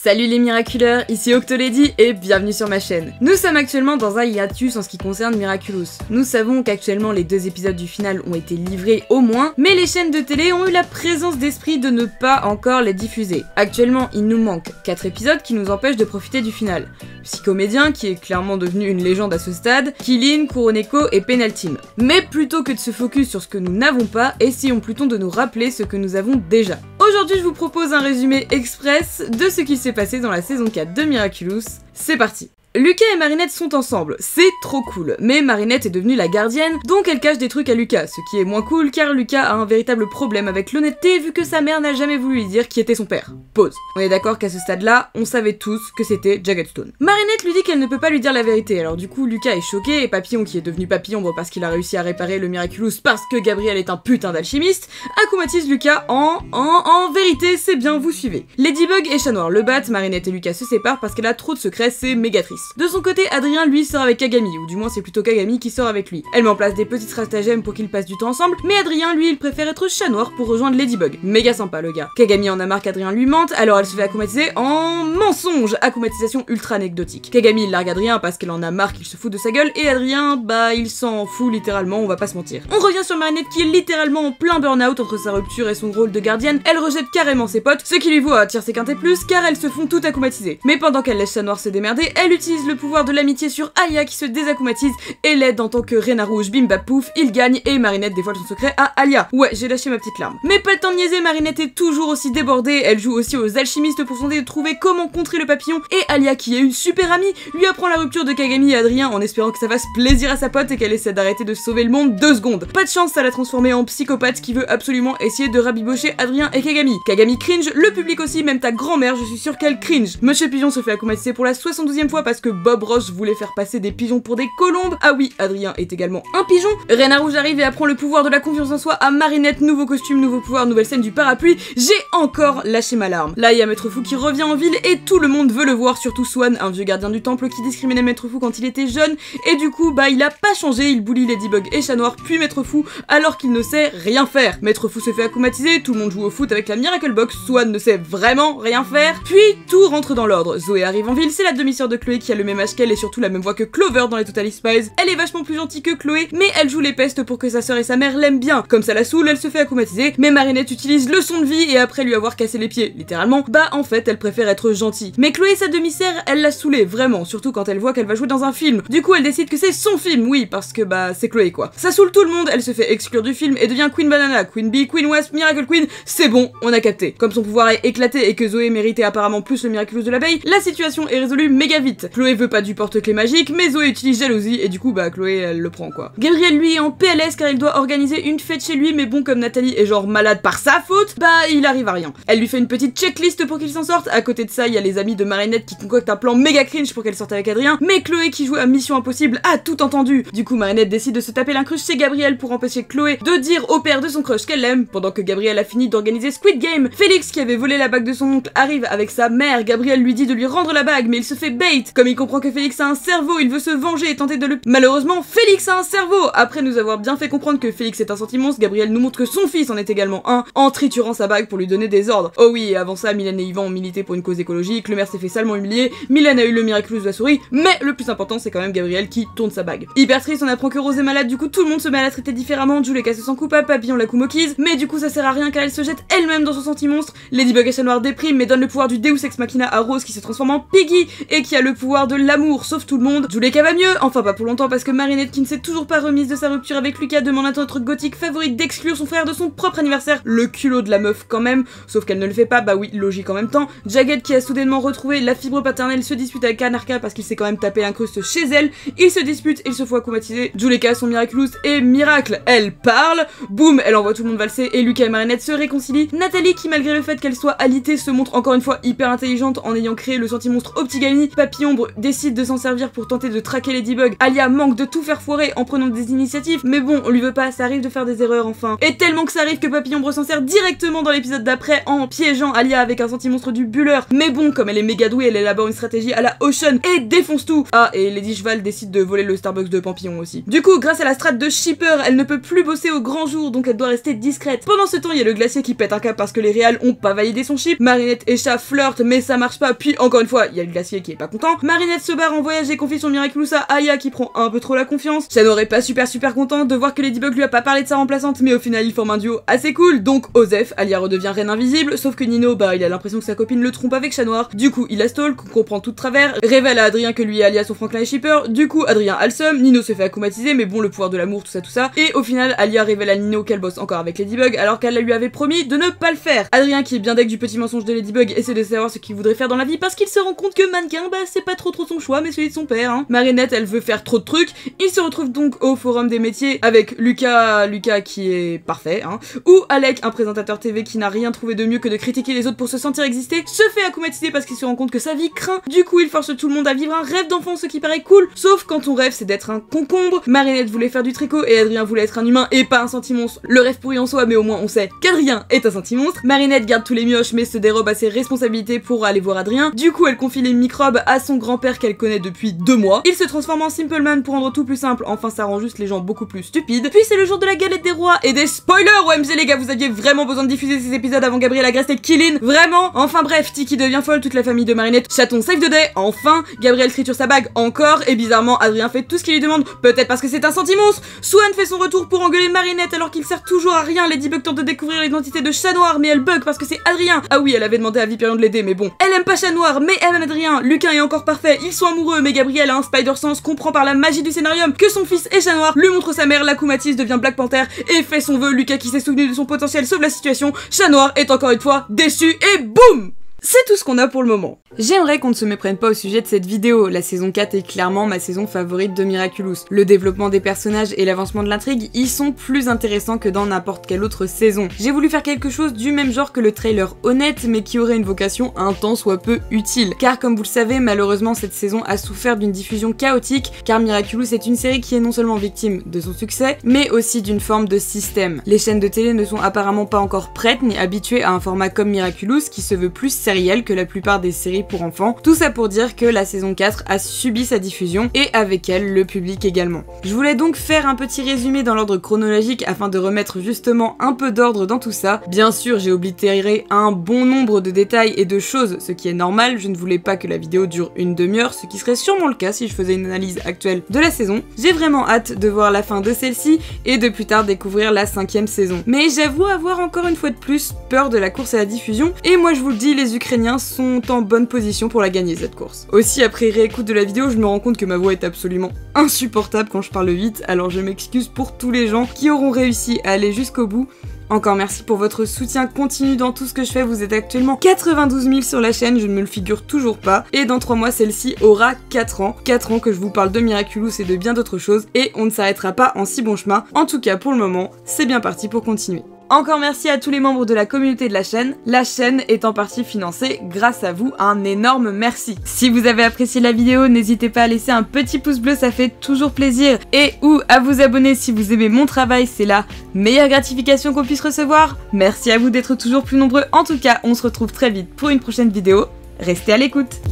Salut les miraculeurs, ici Octolady et bienvenue sur ma chaîne. Nous sommes actuellement dans un hiatus en ce qui concerne Miraculous. Nous savons qu'actuellement les 2 épisodes du final ont été livrés au moins, mais les chaînes de télé ont eu la présence d'esprit de ne pas encore les diffuser. Actuellement, il nous manque 4 épisodes qui nous empêchent de profiter du final. Psychomédien, qui est clairement devenu une légende à ce stade, Killin, Kuroneko et Penaltim. Mais plutôt que de se focus sur ce que nous n'avons pas, essayons plutôt de nous rappeler ce que nous avons déjà. Aujourd'hui, je vous propose un résumé express de ce qui s'est passé dans la saison 4 de Miraculous. C'est parti! Lucas et Marinette sont ensemble, c'est trop cool, mais Marinette est devenue la gardienne, donc elle cache des trucs à Lucas, ce qui est moins cool car Lucas a un véritable problème avec l'honnêteté vu que sa mère n'a jamais voulu lui dire qui était son père. Pause. On est d'accord qu'à ce stade-là, on savait tous que c'était Jagged Stone. Marinette lui dit qu'elle ne peut pas lui dire la vérité, alors du coup Lucas est choqué et Papillon, qui est devenu Papillombre parce qu'il a réussi à réparer le Miraculous parce que Gabriel est un putain d'alchimiste, akumatise Lucas en vérité c'est bien, vous suivez. Ladybug et Chat Noir le battent, Marinette et Lucas se séparent parce qu'elle a trop de secrets, c'est méga triste. De son côté, Adrien lui sort avec Kagami, ou du moins c'est plutôt Kagami qui sort avec lui. Elle met en place des petits stratagèmes pour qu'ils passent du temps ensemble, mais Adrien lui il préfère être Chat Noir pour rejoindre Ladybug. Méga sympa le gars. Kagami en a marre qu'Adrien lui mente, alors elle se fait akumatiser en mensonge, akumatisation ultra anecdotique. Kagami il largue Adrien parce qu'elle en a marre qu'il se fout de sa gueule, et Adrien, bah il s'en fout littéralement, on va pas se mentir. On revient sur Marinette qui est littéralement en plein burn-out entre sa rupture et son rôle de gardienne, elle rejette carrément ses potes, ce qui lui vaut à tirer ses quintés plus car elles se font toutes akumatiser. Mais pendant qu'elle laisse Chat Noir se démerder, elle utilise le pouvoir de l'amitié sur Alia qui se désakumatise et l'aide en tant que Reina Rouge, bim bap pouf, il gagne et Marinette dévoile son secret à Alia. Ouais, j'ai lâché ma petite larme. Mais pas le temps de niaiser, Marinette est toujours aussi débordée, elle joue aussi aux alchimistes pour tenter de trouver comment contrer le papillon, et Alia, qui est une super amie, lui apprend la rupture de Kagami et Adrien en espérant que ça fasse plaisir à sa pote et qu'elle essaie d'arrêter de sauver le monde 2 secondes. Pas de chance, ça l'a transformée en psychopathe qui veut absolument essayer de rabibocher Adrien et Kagami. Kagami cringe, le public aussi, même ta grand-mère, je suis sûre qu'elle cringe. Monsieur Pigeon se fait akumatiser pour la 72e fois parce que Bob Ross voulait faire passer des pigeons pour des colombes. Ah oui, Adrien est également un pigeon. Reina Rouge arrive et apprend le pouvoir de la confiance en soi à Marinette, nouveau costume, nouveau pouvoir, nouvelle scène du parapluie. J'ai encore lâché ma larme. Là, il y a Maître Fou qui revient en ville et tout le monde veut le voir, surtout Swan, un vieux gardien du temple qui discriminait Maître Fou quand il était jeune, et du coup, bah il a pas changé, il bully Ladybug et Chat Noir, puis Maître Fou, alors qu'il ne sait rien faire. Maître Fou se fait akumatiser, tout le monde joue au foot avec la Miracle Box, Swan ne sait vraiment rien faire, puis tout rentre dans l'ordre. Zoé arrive en ville, c'est la demi-sœur de Chloé qui a le même âge qu'elle et surtout la même voix que Clover dans les Totally Spies. Elle est vachement plus gentille que Chloé, mais elle joue les pestes pour que sa sœur et sa mère l'aiment bien. Comme ça la saoule, elle se fait akumatiser, mais Marinette utilise le son de vie et après lui avoir cassé les pieds, littéralement, bah en fait elle préfère être gentille. Mais Chloé, sa demi-sœur, elle l'a saoulée, vraiment, surtout quand elle voit qu'elle va jouer dans un film. Du coup elle décide que c'est son film, oui, parce que bah c'est Chloé quoi. Ça saoule tout le monde, elle se fait exclure du film et devient Queen Banana, Queen Bee, Queen Wasp, Miracle Queen, c'est bon, on a capté. Comme son pouvoir est éclaté et que Zoé méritait apparemment plus le Miraculous de l'abeille, la situation est résolue méga vite. Chloé veut pas du porte-clés magique, mais Zoé utilise jalousie et du coup bah Chloé elle le prend quoi. Gabriel lui est en PLS car il doit organiser une fête chez lui, mais bon comme Nathalie est genre malade par sa faute, bah il arrive à rien. Elle lui fait une petite checklist pour qu'il s'en sorte, à côté de ça il y a les amis de Marinette qui concoctent un plan méga cringe pour qu'elle sorte avec Adrien, mais Chloé qui joue à Mission Impossible a tout entendu. Du coup Marinette décide de se taper l'incruste chez Gabriel pour empêcher Chloé de dire au père de son crush qu'elle l'aime, pendant que Gabriel a fini d'organiser Squid Game. Félix, qui avait volé la bague de son oncle, arrive avec sa mère, Gabriel lui dit de lui rendre la bague mais il se fait bait. Comme il comprend que Félix a un cerveau, il veut se venger et tenter de le... Malheureusement, Félix a un cerveau. Après nous avoir bien fait comprendre que Félix est un sentimonstre, Gabriel nous montre que son fils en est également un, en triturant sa bague pour lui donner des ordres. Oh oui, et avant ça, Mylène et Yvan ont milité pour une cause écologique, le maire s'est fait salement humilier, Mylène a eu le Miraculous de la souris, mais le plus important c'est quand même Gabriel qui tourne sa bague. Hyper triste, on apprend que Rose est malade, du coup tout le monde se met à la traiter différemment, Juleka se sent coupable, Papillon la kumokise, mais du coup ça sert à rien car elle se jette elle-même dans son sentimonstre. Ladybug et Chat Noir dépriment mais donne le pouvoir du Deus Ex Machina à Rose qui se transforme en Piggy et qui a le pouvoir de l'amour, sauf tout le monde. Juleka va mieux, enfin pas pour longtemps parce que Marinette, qui ne s'est toujours pas remise de sa rupture avec Lucas, demande à notre gothique favorite d'exclure son frère de son propre anniversaire. Le culot de la meuf quand même, sauf qu'elle ne le fait pas, bah oui, logique en même temps. Jagged, qui a soudainement retrouvé la fibre paternelle, se dispute avec Anarka parce qu'il s'est quand même tapé l'incruste chez elle. Ils se disputent, ils se font akumatiser. Juleka, son Miraculous et miracle, elle parle, boum, elle envoie tout le monde valser et Lucas et Marinette se réconcilient. Nathalie, qui malgré le fait qu'elle soit alitée, se montre encore une fois hyper intelligente en ayant créé le sentimonstre Optigami. Papillon membres décide de s'en servir pour tenter de traquer Ladybug. Alia manque de tout faire foirer en prenant des initiatives, mais bon, on lui veut pas, ça arrive de faire des erreurs enfin. Et tellement que ça arrive que Papillon Ombre s'en sert directement dans l'épisode d'après en piégeant Alia avec un sentimonstre du buller. Mais bon, comme elle est méga douée, elle élabore une stratégie à la Ocean et défonce tout. Ah, et Lady Cheval décide de voler le Starbucks de Pampillon aussi. Du coup, grâce à la strat de Shipper, elle ne peut plus bosser au grand jour, donc elle doit rester discrète. Pendant ce temps, il y a le glacier qui pète un câble parce que les réals ont pas validé son chip. Marinette et Chat flirtent, mais ça marche pas. Puis encore une fois, il y a le glacier qui est pas content. Marinette se barre en voyage et confie son Miraculous à Aya qui prend un peu trop la confiance. Chat est pas super content de voir que Ladybug lui a pas parlé de sa remplaçante, mais au final ils forment un duo assez cool. Donc Osef, Alia redevient reine invisible, sauf que Nino, bah il a l'impression que sa copine le trompe avec Chat Noir. Du coup il la stalk, comprend tout de travers, révèle à Adrien que lui et Alia sont Franklin et Shipper. Du coup Adrien a le seum, Nino se fait acclimatiser, mais bon le pouvoir de l'amour, tout ça. Et au final Alia révèle à Nino qu'elle bosse encore avec Ladybug alors qu'elle lui avait promis de ne pas le faire. Adrien, qui est bien deck du petit mensonge de Ladybug, essaie de savoir ce qu'il voudrait faire dans la vie parce qu'il se rend compte que mannequin, bah c'est pas trop son choix mais celui de son père hein. Marinette, elle veut faire trop de trucs. Il se retrouve donc au forum des métiers avec Lucas qui est parfait hein, ou Alec, un présentateur TV qui n'a rien trouvé de mieux que de critiquer les autres pour se sentir exister, se fait acclimatiser parce qu'il se rend compte que sa vie craint. Du coup il force tout le monde à vivre un rêve d'enfant, ce qui paraît cool, sauf quand ton rêve c'est d'être un concombre. Marinette voulait faire du tricot et Adrien voulait être un humain et pas un sentimonstre. Le rêve pourri en soi, mais au moins on sait qu'Adrien est un sentimonstre. Marinette garde tous les mioches mais se dérobe à ses responsabilités pour aller voir Adrien. Du coup elle confie les microbes à son grand-père qu'elle connaît depuis 2 mois. Il se transforme en Simple Man pour rendre tout plus simple, enfin ça rend juste les gens beaucoup plus stupides. Puis c'est le jour de la galette des rois et des spoilers. OMG les gars, vous aviez vraiment besoin de diffuser ces épisodes avant Gabrielle Agreste et Killin, vraiment. Enfin bref, Tiki devient folle, toute la famille de Marinette, Chaton save the day, enfin. Gabrielle triture sa bague encore et bizarrement Adrien fait tout ce qu'il lui demande, peut-être parce que c'est un sentimonstre. Swan fait son retour pour engueuler Marinette alors qu'il sert toujours à rien. Ladybug tente de découvrir l'identité de Chat Noir mais elle bug parce que c'est Adrien. Ah oui, elle avait demandé à Viperion de l'aider mais bon, elle aime pas Chat Noir mais elle aime Adrien. Lucas est encore parfait, ils sont amoureux mais Gabrielle a un spider sense, comprend par la magie du scénarium que son fils est Chat Noir, lui montre sa mère, l'acclimatise, devient Black Panther et fait son vœu. Lucas qui s'est souvenu de son potentiel sauve la situation. Chat Noir est encore une fois déçu et boum! C'est tout ce qu'on a pour le moment. J'aimerais qu'on ne se méprenne pas au sujet de cette vidéo, la saison 4 est clairement ma saison favorite de Miraculous. Le développement des personnages et l'avancement de l'intrigue y sont plus intéressants que dans n'importe quelle autre saison. J'ai voulu faire quelque chose du même genre que le trailer honnête, mais qui aurait une vocation un tant soit peu utile. Car comme vous le savez, malheureusement cette saison a souffert d'une diffusion chaotique, car Miraculous est une série qui est non seulement victime de son succès, mais aussi d'une forme de système. Les chaînes de télé ne sont apparemment pas encore prêtes ni habituées à un format comme Miraculous qui se veut plus sérieux que la plupart des séries pour enfants. Tout ça pour dire que la saison 4 a subi sa diffusion et avec elle le public également. Je voulais donc faire un petit résumé dans l'ordre chronologique afin de remettre justement un peu d'ordre dans tout ça. Bien sûr j'ai oblitéré un bon nombre de détails et de choses, ce qui est normal, je ne voulais pas que la vidéo dure une demi-heure, ce qui serait sûrement le cas si je faisais une analyse actuelle de la saison. J'ai vraiment hâte de voir la fin de celle-ci et de plus tard découvrir la 5e saison. Mais j'avoue avoir encore une fois de plus peur de la course à la diffusion et moi je vous le dis, les Ukrainiens sont en bonne position pour la gagner cette course. Aussi après réécoute de la vidéo, je me rends compte que ma voix est absolument insupportable quand je parle vite, alors je m'excuse pour tous les gens qui auront réussi à aller jusqu'au bout. Encore merci pour votre soutien continu dans tout ce que je fais, vous êtes actuellement 92 000 sur la chaîne, je ne me le figure toujours pas, et dans 3 mois celle-ci aura 4 ans. 4 ans que je vous parle de Miraculous et de bien d'autres choses, et on ne s'arrêtera pas en si bon chemin. En tout cas pour le moment, c'est bien parti pour continuer. Encore merci à tous les membres de la communauté de la chaîne est en partie financée grâce à vous, un énorme merci. Si vous avez apprécié la vidéo, n'hésitez pas à laisser un petit pouce bleu, ça fait toujours plaisir, et ou à vous abonner si vous aimez mon travail, c'est la meilleure gratification qu'on puisse recevoir. Merci à vous d'être toujours plus nombreux, en tout cas on se retrouve très vite pour une prochaine vidéo, restez à l'écoute.